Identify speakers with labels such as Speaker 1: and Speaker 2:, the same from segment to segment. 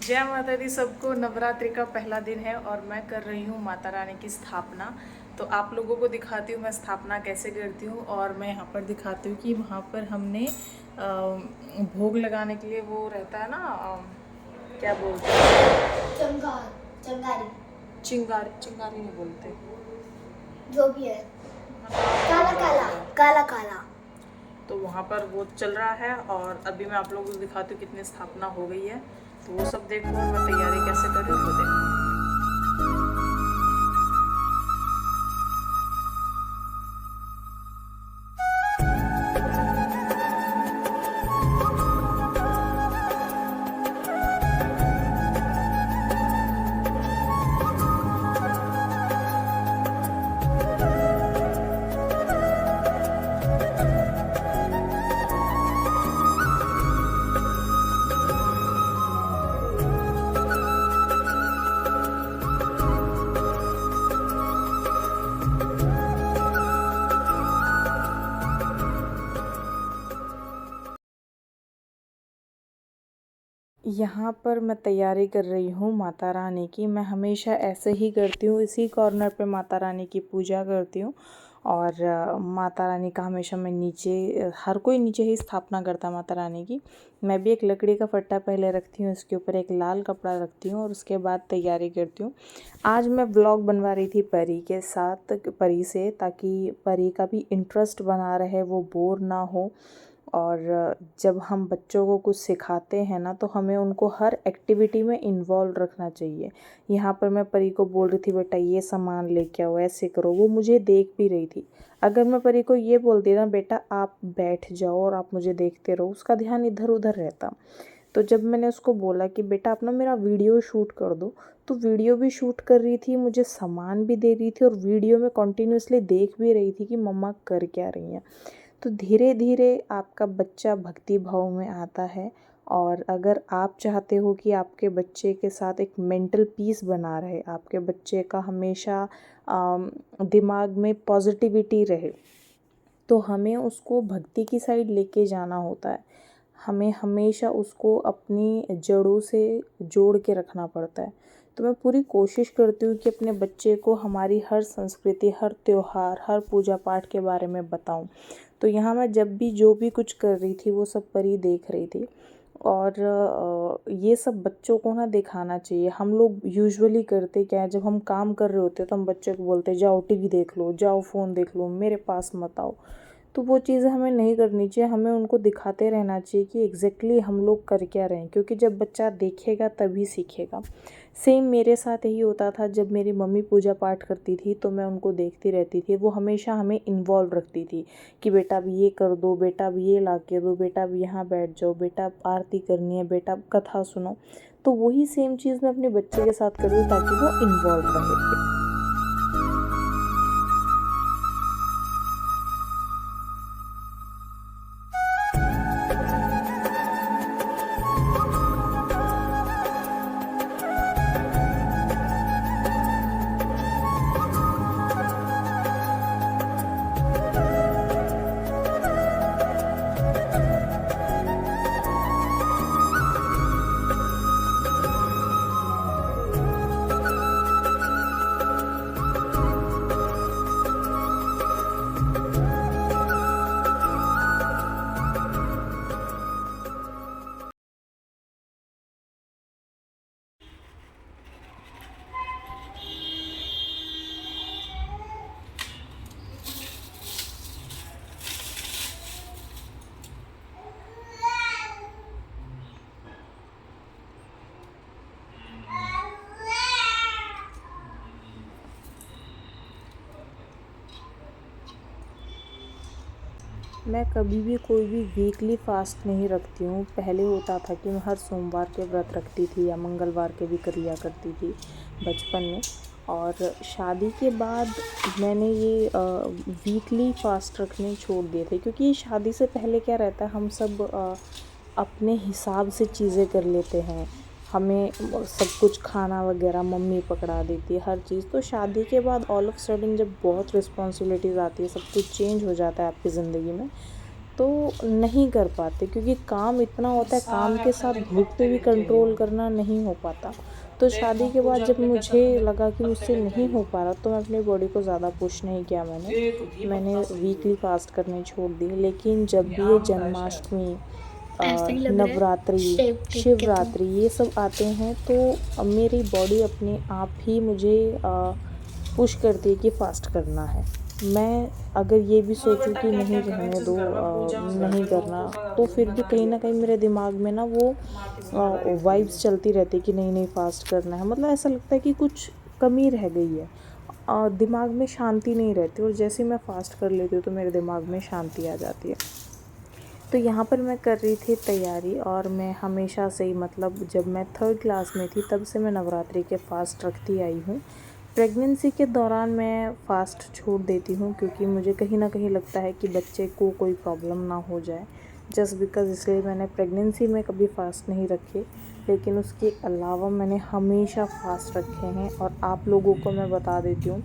Speaker 1: जय माता दी सबको। नवरात्रि का पहला दिन है और मैं कर रही हूँ माता रानी की स्थापना। तो आप लोगों को दिखाती हूँ मैं स्थापना कैसे करती हूँ। और मैं यहाँ पर दिखाती हूँ कि वहाँ पर हमने भोग लगाने के लिए वो रहता है ना, क्या बोलते हैं,
Speaker 2: चिंगारी
Speaker 1: चिंगारी। चिंगारी नहीं बोलते,
Speaker 2: जो भी है, काला काला काला काला।
Speaker 1: तो वहाँ पर वो चल रहा है। और अभी मैं आप लोगों को दिखाती हूँ कितनी स्थापना हो गई है। तो वो सब देखो और मैं तैयारी कैसे कर रही हूँ वो देखो। यहाँ पर मैं तैयारी कर रही हूँ माता रानी की। मैं हमेशा ऐसे ही करती हूँ, इसी कॉर्नर पे माता रानी की पूजा करती हूँ। और माता रानी का हमेशा मैं नीचे, हर कोई नीचे ही स्थापना करता है माता रानी की। मैं भी एक लकड़ी का फट्टा पहले रखती हूँ, इसके ऊपर एक लाल कपड़ा रखती हूँ और उसके बाद तैयारी करती हूँ। आज मैं ब्लॉग बनवा रही थी परी के साथ, परी से, ताकि परी का भी इंटरेस्ट बना रहे, वो बोर ना हो। और जब हम बच्चों को कुछ सिखाते हैं ना, तो हमें उनको हर एक्टिविटी में इन्वॉल्व रखना चाहिए। यहाँ पर मैं परी को बोल रही थी बेटा ये सामान लेके आओ, ऐसे करो, वो मुझे देख भी रही थी। अगर मैं परी को ये बोलती ना बेटा आप बैठ जाओ और आप मुझे देखते रहो, उसका ध्यान इधर उधर रहता। तो जब मैंने उसको बोला कि बेटा आप ना मेरा वीडियो शूट कर दो, तो वीडियो भी शूट कर रही थी, मुझे सामान भी दे रही थी और वीडियो में कॉन्टीन्यूसली देख भी रही थी कि मम्मा कर क्या रही हैं। तो धीरे धीरे आपका बच्चा भक्ति भाव में आता है। और अगर आप चाहते हो कि आपके बच्चे के साथ एक मेंटल पीस बना रहे, आपके बच्चे का हमेशा दिमाग में पॉजिटिविटी रहे, तो हमें उसको भक्ति की साइड लेके जाना होता है। हमें हमेशा उसको अपनी जड़ों से जोड़ के रखना पड़ता है। तो मैं पूरी कोशिश करती हूँ कि अपने बच्चे को हमारी हर संस्कृति, हर त्योहार, हर पूजा पाठ के बारे में बताऊँ। तो यहाँ मैं जब भी जो भी कुछ कर रही थी वो सब परी देख रही थी। और ये सब बच्चों को ना दिखाना चाहिए। हम लोग यूजुअली करते क्या है, जब हम काम कर रहे होते हैं तो हम बच्चे को बोलते हैं जाओ टीवी देख लो, जाओ फ़ोन देख लो, मेरे पास मत आओ। तो वो चीज़ें हमें नहीं करनी चाहिए, हमें उनको दिखाते रहना चाहिए कि एग्जैक्टली हम लोग कर क्या रहे हैं, क्योंकि जब बच्चा देखेगा तभी सीखेगा। सेम मेरे साथ यही होता था, जब मेरी मम्मी पूजा पाठ करती थी तो मैं उनको देखती रहती थी। वो हमेशा हमें इन्वॉल्व रखती थी कि बेटा अब ये कर दो, बेटा अब ये ला के दो, बेटा अब यहाँ बैठ जाओ, बेटा अब आरती करनी है, बेटा अब कथा सुनो। तो वही सेम चीज़ मैं अपने बच्चे के साथ करूँ ताकि वो इन्वॉल्व रहे। मैं कभी भी कोई भी वीकली फ़ास्ट नहीं रखती हूँ। पहले होता था कि मैं हर सोमवार के व्रत रखती थी या मंगलवार के भी कर लिया करती थी बचपन में। और शादी के बाद मैंने ये वीकली फ़ास्ट रखने छोड़ दिए थे, क्योंकि शादी से पहले क्या रहता है, हम सब अपने हिसाब से चीज़ें कर लेते हैं। हमें सब कुछ खाना वगैरह मम्मी पकड़ा देती है, हर चीज़। तो शादी के बाद ऑल ऑफ सडन जब बहुत रिस्पॉन्सिबिलिटीज़ आती है, सब कुछ चेंज हो जाता है आपकी ज़िंदगी में, तो नहीं कर पाते, क्योंकि काम इतना होता है, काम के साथ भूख पे भी कंट्रोल करना नहीं हो पाता। तो शादी के बाद जब मुझे लगा कि मुझसे नहीं हो पा रहा, तो मैं अपनी बॉडी को ज़्यादा पुश नहीं किया। मैंने वीकली फास्ट करने छोड़ दिए। लेकिन जब भी ये जन्माष्टमी,
Speaker 2: ऐसा ही लग रहा है
Speaker 1: नवरात्रि,
Speaker 2: शेप देख के तो।
Speaker 1: शिवरात्रि ये सब आते हैं, तो मेरी बॉडी अपने आप ही मुझे पुश करती है कि फ़ास्ट करना है। मैं अगर ये भी सोचूं कि नहीं रहने दो, नहीं करना, तो फिर भी कहीं ना कहीं मेरे दिमाग में ना वो वाइब्स चलती रहती है कि नहीं नहीं फ़ास्ट करना है। मतलब ऐसा लगता है कि कुछ कमी रह गई है, दिमाग में शांति नहीं रहती। और जैसे मैं फ़ास्ट कर लेती हूँ तो मेरे दिमाग में शांति आ जाती है। तो यहाँ पर मैं कर रही थी तैयारी, और मैं हमेशा से ही, मतलब जब मैं 3rd क्लास में थी तब से मैं नवरात्रि के फ़ास्ट रखती आई हूँ। प्रेगनेंसी के दौरान मैं फ़ास्ट छोड़ देती हूँ, क्योंकि मुझे कहीं ना कहीं लगता है कि बच्चे को कोई प्रॉब्लम ना हो जाए, जस्ट बिकॉज़। इसलिए मैंने प्रेगनेंसी में कभी फ़ास्ट नहीं रखे, लेकिन उसके अलावा मैंने हमेशा फ़ास्ट रखे हैं। और आप लोगों को मैं बता देती हूँ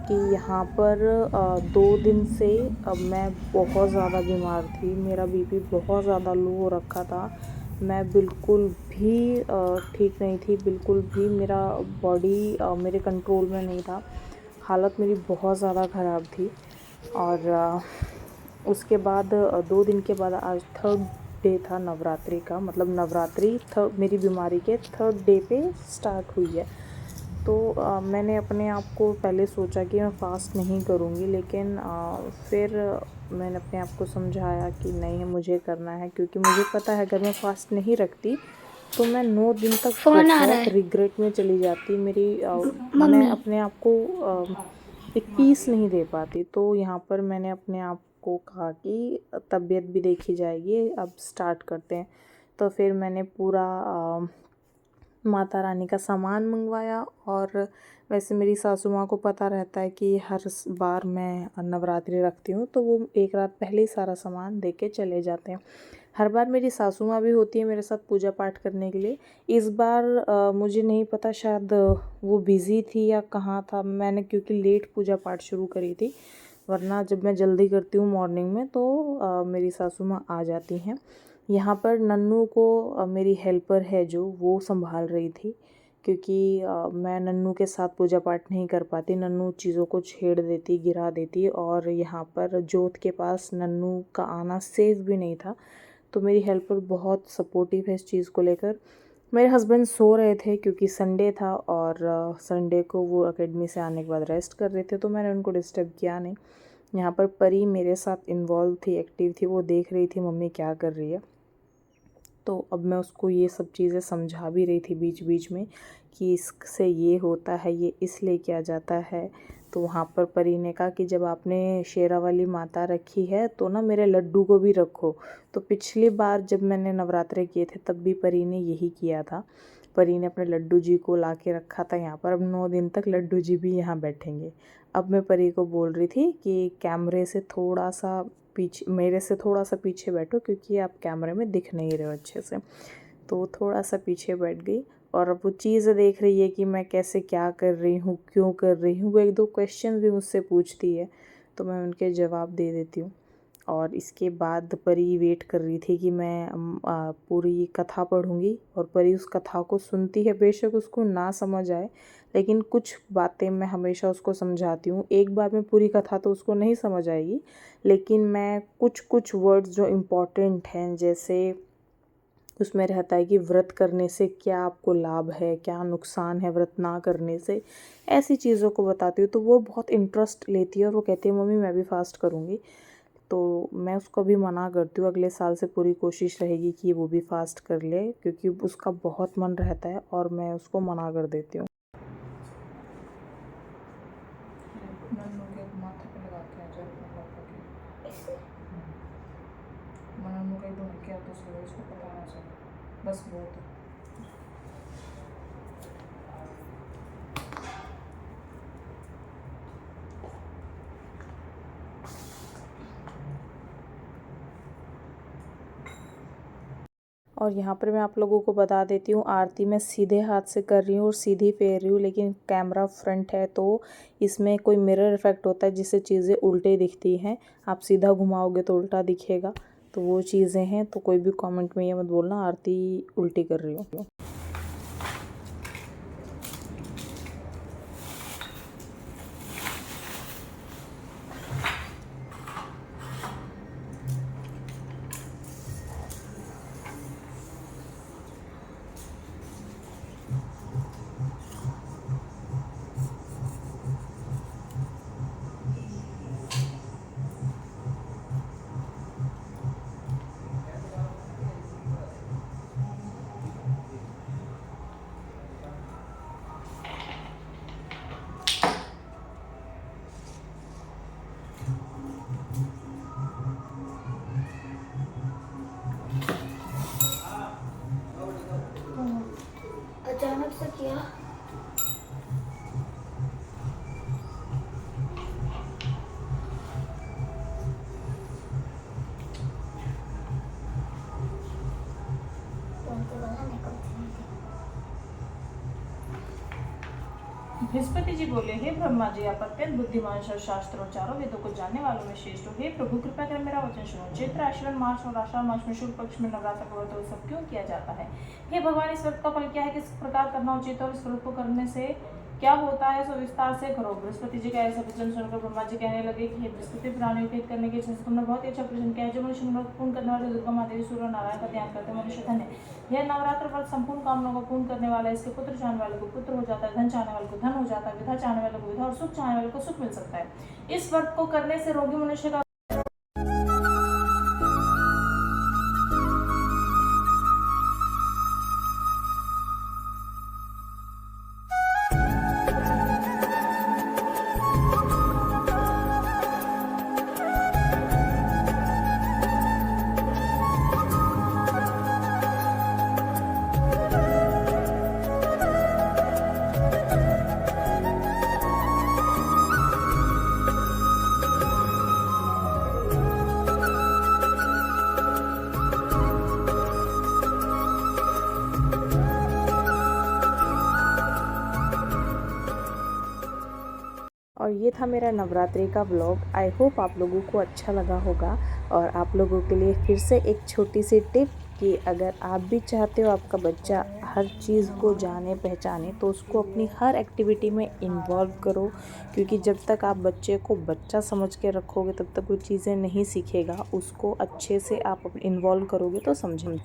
Speaker 1: कि यहाँ पर 2 दिन से मैं बहुत ज़्यादा बीमार थी। मेरा बीपी बहुत ज़्यादा लो हो रखा था। मैं बिल्कुल भी ठीक नहीं थी, बिल्कुल भी मेरा बॉडी मेरे कंट्रोल में नहीं था। हालत मेरी बहुत ज़्यादा ख़राब थी। और उसके बाद 2 दिन के बाद आज 3rd डे था नवरात्रि का, मतलब नवरात्रि मेरी बीमारी के 3rd डे पे स्टार्ट हुई है। तो मैंने अपने आप को पहले सोचा कि मैं फ़ास्ट नहीं करूँगी, लेकिन फिर मैंने अपने आप को समझाया कि नहीं, मुझे करना है। क्योंकि मुझे पता है अगर मैं फ़ास्ट नहीं रखती तो मैं 9 दिन तक
Speaker 2: फोन आ रहा
Speaker 1: बहुत
Speaker 2: है
Speaker 1: रिग्रेट में चली जाती। मैं
Speaker 2: मम्मी।
Speaker 1: अपने आप को एक पीस नहीं दे पाती। तो यहाँ पर मैंने अपने आप को कहा कि तबीयत भी देखी जाएगी, अब स्टार्ट करते हैं। तो फिर मैंने पूरा माता रानी का सामान मंगवाया। और वैसे मेरी सासू माँ को पता रहता है कि हर बार मैं नवरात्रि रखती हूँ, तो वो एक रात पहले ही सारा सामान दे के चले जाते हैं। हर बार मेरी सासू माँ भी होती है मेरे साथ पूजा पाठ करने के लिए। इस बार मुझे नहीं पता, शायद वो बिज़ी थी या कहाँ था। मैंने क्योंकि लेट पूजा पाठ शुरू करी थी, वरना जब मैं जल्दी करती हूँ मॉर्निंग में तो मेरी सासू माँ आ जाती हैं। यहाँ पर नन्नू को मेरी हेल्पर है जो, वो संभाल रही थी, क्योंकि मैं नन्नू के साथ पूजा पाठ नहीं कर पाती। नन्नू चीज़ों को छेड़ देती, गिरा देती, और यहाँ पर जोत के पास नन्नू का आना सेफ भी नहीं था। तो मेरी हेल्पर बहुत सपोर्टिव है इस चीज़ को लेकर। मेरे हस्बैंड सो रहे थे क्योंकि संडे था, और संडे को वो एकेडमी से आने के बाद रेस्ट कर रहे थे, तो मैंने उनको डिस्टर्ब किया नहीं। यहाँ पर परी मेरे साथ इन्वॉल्व थी, एक्टिव थी, वो देख रही थी मम्मी क्या कर रही है। तो अब मैं उसको ये सब चीज़ें समझा भी रही थी बीच बीच में कि इससे ये होता है, ये इसलिए किया जाता है। तो वहाँ पर परी ने कहा कि जब आपने शेरा वाली माता रखी है तो ना मेरे लड्डू को भी रखो। तो पिछली बार जब मैंने नवरात्रे किए थे तब भी परी ने यही किया था। परी ने अपने लड्डू जी को ला के रखा था यहाँ पर। अब 9 दिन तक लड्डू जी भी यहाँ बैठेंगे। अब मैं परी को बोल रही थी कि कैमरे से थोड़ा सा पीछे, मेरे से थोड़ा सा पीछे बैठो, क्योंकि आप कैमरे में दिख नहीं रहे हो अच्छे से। तो थोड़ा सा पीछे बैठ गई, और अब वो चीज़ देख रही है कि मैं कैसे क्या कर रही हूँ, क्यों कर रही हूँ। वो 1-2 क्वेश्चन भी मुझसे पूछती है, तो मैं उनके जवाब दे देती हूँ। और इसके बाद परी वेट कर रही थी कि मैं पूरी कथा पढ़ूँगी, और परी उस कथा को सुनती है। बेशक उसको ना समझ आए, लेकिन कुछ बातें मैं हमेशा उसको समझाती हूँ। एक बार में पूरी कथा तो उसको नहीं समझ आएगी, लेकिन मैं कुछ कुछ वर्ड्स जो इम्पोर्टेंट हैं, जैसे उसमें रहता है कि व्रत करने से क्या आपको लाभ है, क्या नुकसान है व्रत ना करने से, ऐसी चीज़ों को बताती हूँ। तो वो बहुत इंटरेस्ट लेती है, और वो कहती है मम्मी मैं भी फास्ट करूँगी। तो मैं उसको भी मना करती हूँ, अगले साल से पूरी कोशिश रहेगी कि वो भी फास्ट कर ले, क्योंकि उसका बहुत मन रहता है, और मैं उसको मना कर देती हूँ। बस बहुत है। और यहाँ पर मैं आप लोगों को बता देती हूँ, आरती मैं सीधे हाथ से कर रही हूँ और सीधी फेर रही हूँ, लेकिन कैमरा फ्रंट है तो इसमें कोई मिरर इफेक्ट होता है जिससे चीज़ें उल्टे दिखती हैं। आप सीधा घुमाओगे तो उल्टा दिखेगा। तो वो चीज़ें हैं। तो कोई भी कमेंट में ये मत बोलना आरती उल्टी कर रही हूँ।
Speaker 2: अचानक से किया।
Speaker 3: बृहस्पति जी बोले, हे ब्रह्मा जी, आप अत्यंत बुद्धिमान शास्त्रों चारों वेदों को जानने वालों में श्रेष्ठ हो। हे प्रभु, कृपया कर मेरा वचन सुनो। चैत्र आश्विन मास और आषाढ़ मास में शुक्ल पक्ष में नवरात्र का व्रत उत्सव क्यों किया जाता है? हे भगवान, इस व्रत का फल क्या है, किस प्रकार करना उचित है और इस व्रत को करने से क्या होता है, सो विस्तार से करो। बृहस्पति जी का ऐसा वचन सुनकर ब्रह्मा जी कहने लगे कि हे बृहस्पति, प्राणियों को हित करने के जैसे तुमने बहुत ही अच्छा प्रश्न किया है। जो मनुष्य व्रत पूर्ण करने वाले दुर्गा माता, सूर्य नारायण का ध्यान करते मनुष्य धन्य है। यह नवरात्र व्रत संपूर्ण कामनाओं को पूर्ण करने वाला है। इसके पुत्र चाहने वाले को पुत्र हो जाता है, धन चाहने वाले को धन हो जाता है, विधा चाहने वाले को विधा और सुख चाहने वाले को सुख मिल सकता है। इस व्रत को करने से रोगी मनुष्य का
Speaker 1: और ये था मेरा नवरात्रि का व्लॉग। आई होप आप लोगों को अच्छा लगा होगा। और आप लोगों के लिए फिर से एक छोटी सी टिप कि अगर आप भी चाहते हो आपका बच्चा हर चीज़ को जाने पहचाने, तो उसको अपनी हर एक्टिविटी में इन्वॉल्व करो। क्योंकि जब तक आप बच्चे को बच्चा समझ के रखोगे तब तक वो चीज़ें नहीं सीखेगा। उसको अच्छे से आप इन्वॉल्व करोगे तो समझेंगे।